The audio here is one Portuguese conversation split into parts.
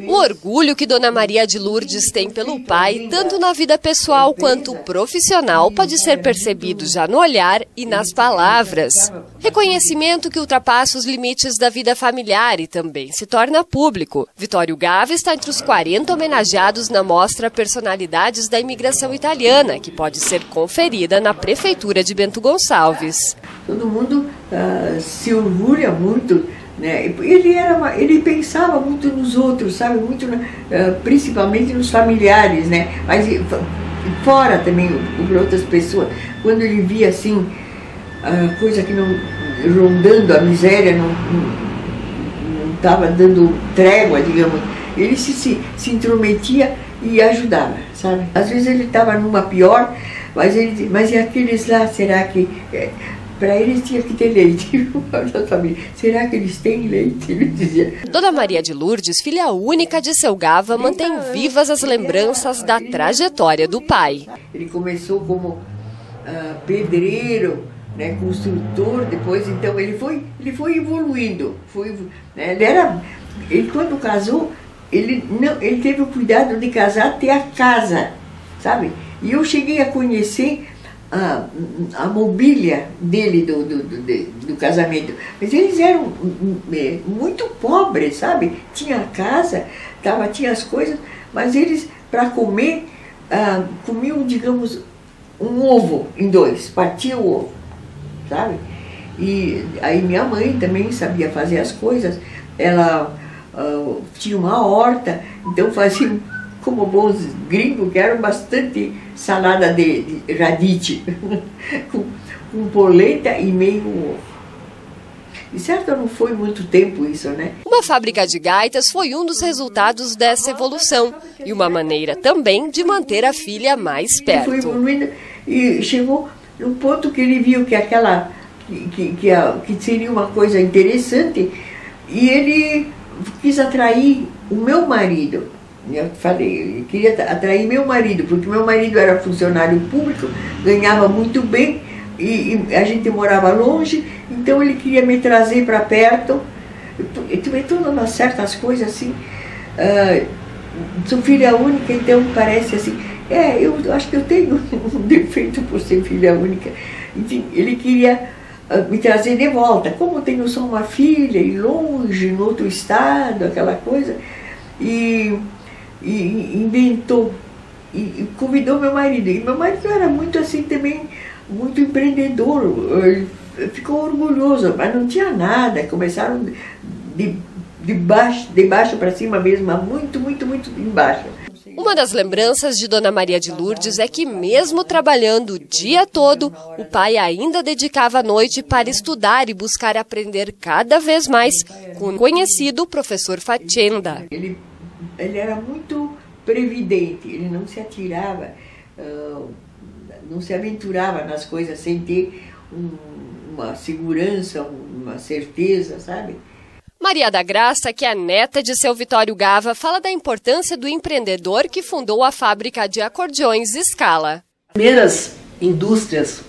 O orgulho que Dona Maria de Lourdes tem pelo pai, tanto na vida pessoal quanto profissional, pode ser percebido já no olhar e nas palavras. Reconhecimento que ultrapassa os limites da vida familiar e também se torna público. Vitório Gava está entre os 40 homenageados na mostra Personalidades da Imigração Italiana, que pode ser conferida na Prefeitura de Bento Gonçalves. Todo mundo se orgulha muito, né? Ele pensava muito nos outros, sabe? Muito, principalmente nos familiares, né? Mas fora também, por outras pessoas. Quando ele via assim, coisa que não, rondando a miséria, não estava dando trégua, digamos, ele se intrometia e ajudava, sabe? Às vezes ele estava numa pior, mas e aqueles lá, será que... Para eles tinha que ter leite. Será que eles têm leite? Ele dizia. Dona Maria de Lourdes, filha única de seu Gava, mantém vivas as lembranças da trajetória do pai. Ele começou como pedreiro, né, construtor, depois então ele foi evoluindo. Né, ele quando casou, ele teve o cuidado de casar até a casa, sabe? E eu cheguei a conhecer a mobília dele do casamento, mas eles eram muito pobres, sabe? Tinha a casa, tinha as coisas, mas eles, para comer, comiam, digamos, um ovo em dois, partia o ovo, sabe? E aí minha mãe também sabia fazer as coisas, ela tinha uma horta, então fazia, como bons gringos, que eram bastante salada de radite, com polenta e meio ovo. E certo, não foi muito tempo isso, né? Uma fábrica de gaitas foi um dos resultados dessa evolução e uma maneira também de manter a filha mais perto. Foi evoluindo e chegou num ponto que ele viu que que seria uma coisa interessante e ele quis atrair o meu marido. Eu falei, eu queria atrair meu marido, porque meu marido era funcionário público, ganhava muito bem e a gente morava longe, então ele queria me trazer para perto. Eu todas umas certas coisas assim. Sou filha única, então parece assim. Eu acho que eu tenho um defeito por ser filha única. Ele queria me trazer de volta. Como tenho só uma filha e longe, no outro estado, aquela coisa. E inventou e convidou meu marido. E meu marido era muito assim também, muito empreendedor, ele ficou orgulhoso, mas não tinha nada, começaram de baixo para cima mesmo, muito embaixo. Uma das lembranças de Dona Maria de Lourdes é que mesmo trabalhando o dia todo, o pai ainda dedicava a noite para estudar e buscar aprender cada vez mais com o conhecido professor Facenda. Ele era muito previdente, ele não se atirava, não se aventurava nas coisas sem ter uma segurança, uma certeza, sabe? Maria da Graça, que é a neta de seu Vitório Gava, fala da importância do empreendedor que fundou a fábrica de acordeões Scala. Primeiras indústrias,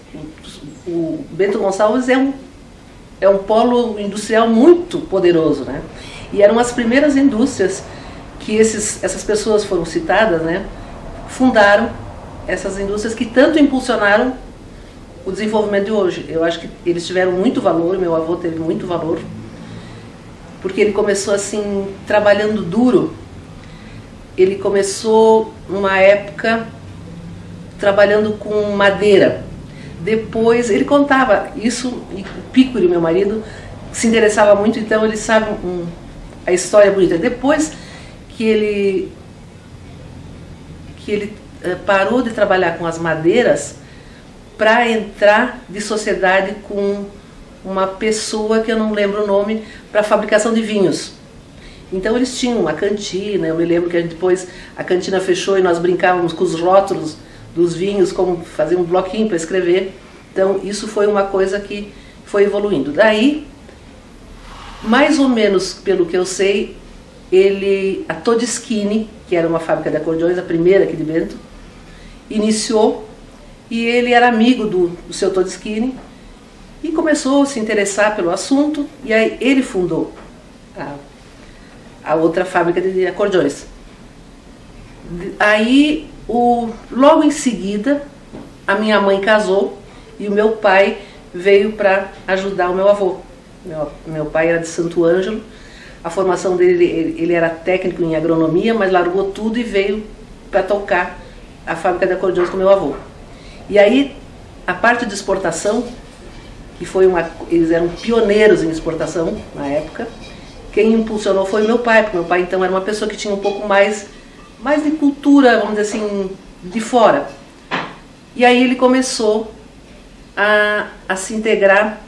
o Bento Gonçalves é um polo industrial muito poderoso, né? E eram as primeiras indústrias que essas pessoas foram citadas, né, fundaram essas indústrias que tanto impulsionaram o desenvolvimento de hoje. Eu acho que eles tiveram muito valor, meu avô teve muito valor, porque ele começou assim, trabalhando duro. Ele começou numa época trabalhando com madeira. Depois, ele contava isso, e o Pícoro, meu marido, se interessava muito, então ele sabe a história bonita. Depois que ele parou de trabalhar com as madeiras para entrar de sociedade com uma pessoa que eu não lembro o nome, para fabricação de vinhos. Então eles tinham uma cantina, eu me lembro que depois a cantina fechou e nós brincávamos com os rótulos dos vinhos, como fazer um bloquinho para escrever. Então isso foi uma coisa que foi evoluindo. Daí, mais ou menos pelo que eu sei, a Todeschini, que era uma fábrica de acordeões, a primeira aqui de Bento, iniciou, e ele era amigo do seu Todeschini e começou a se interessar pelo assunto, e aí ele fundou a outra fábrica de acordeões. Aí, logo em seguida, a minha mãe casou e o meu pai veio para ajudar o meu avô. Meu pai era de Santo Ângelo, a formação dele, ele era técnico em agronomia, mas largou tudo e veio para tocar a fábrica de acordeões com meu avô. E aí, a parte de exportação, que eles eram pioneiros em exportação na época, quem impulsionou foi o meu pai, porque meu pai então era uma pessoa que tinha um pouco mais de cultura, vamos dizer assim, de fora. E aí ele começou a se integrar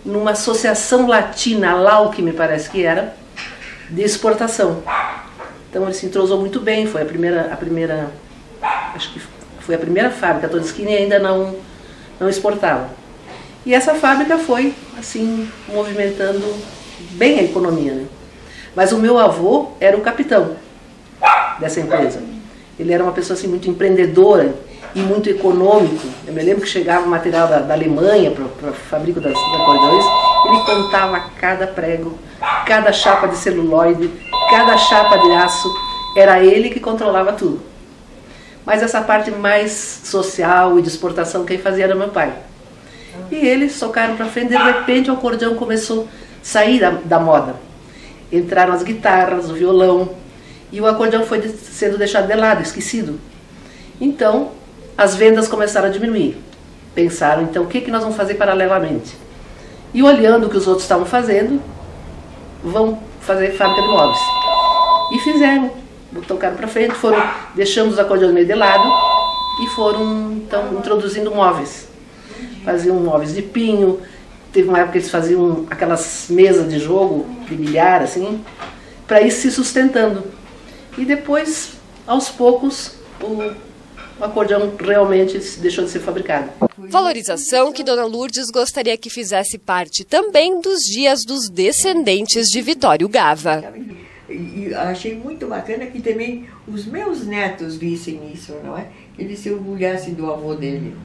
numa associação latina, a LAU, que me parece que era, de exportação. Então ele se entrosou muito bem, foi acho que foi a primeira fábrica, a Todeschini ainda não exportava. E essa fábrica foi, assim, movimentando bem a economia, né? Mas o meu avô era o capitão dessa empresa. Ele era uma pessoa assim, muito empreendedora e muito econômico. Eu me lembro que chegava material da Alemanha para a fábrica das acordeões, ele contava cada prego, cada chapa de celuloide, cada chapa de aço, era ele que controlava tudo. Mas essa parte mais social e de exportação quem fazia era meu pai. E eles tocaram para frente, de repente o acordeão começou a sair da moda. Entraram as guitarras, o violão, e o acordeão foi sendo deixado de lado, esquecido. Então, as vendas começaram a diminuir. Pensaram, então, o que nós vamos fazer paralelamente? E olhando o que os outros estavam fazendo, vão fazer fábrica de móveis. E fizeram, tocaram para frente, deixando os acordeões meio de lado e foram, então, introduzindo móveis. Faziam móveis de pinho, teve uma época que eles faziam aquelas mesas de jogo, de bilhar, assim, para ir se sustentando. E depois, aos poucos, o acordeão realmente deixou de ser fabricado. Valorização que Dona Lourdes gostaria que fizesse parte também dos dias dos descendentes de Vitório Gava. E achei muito bacana que também os meus netos vissem isso, não é? Eles se orgulhassem do avô dele.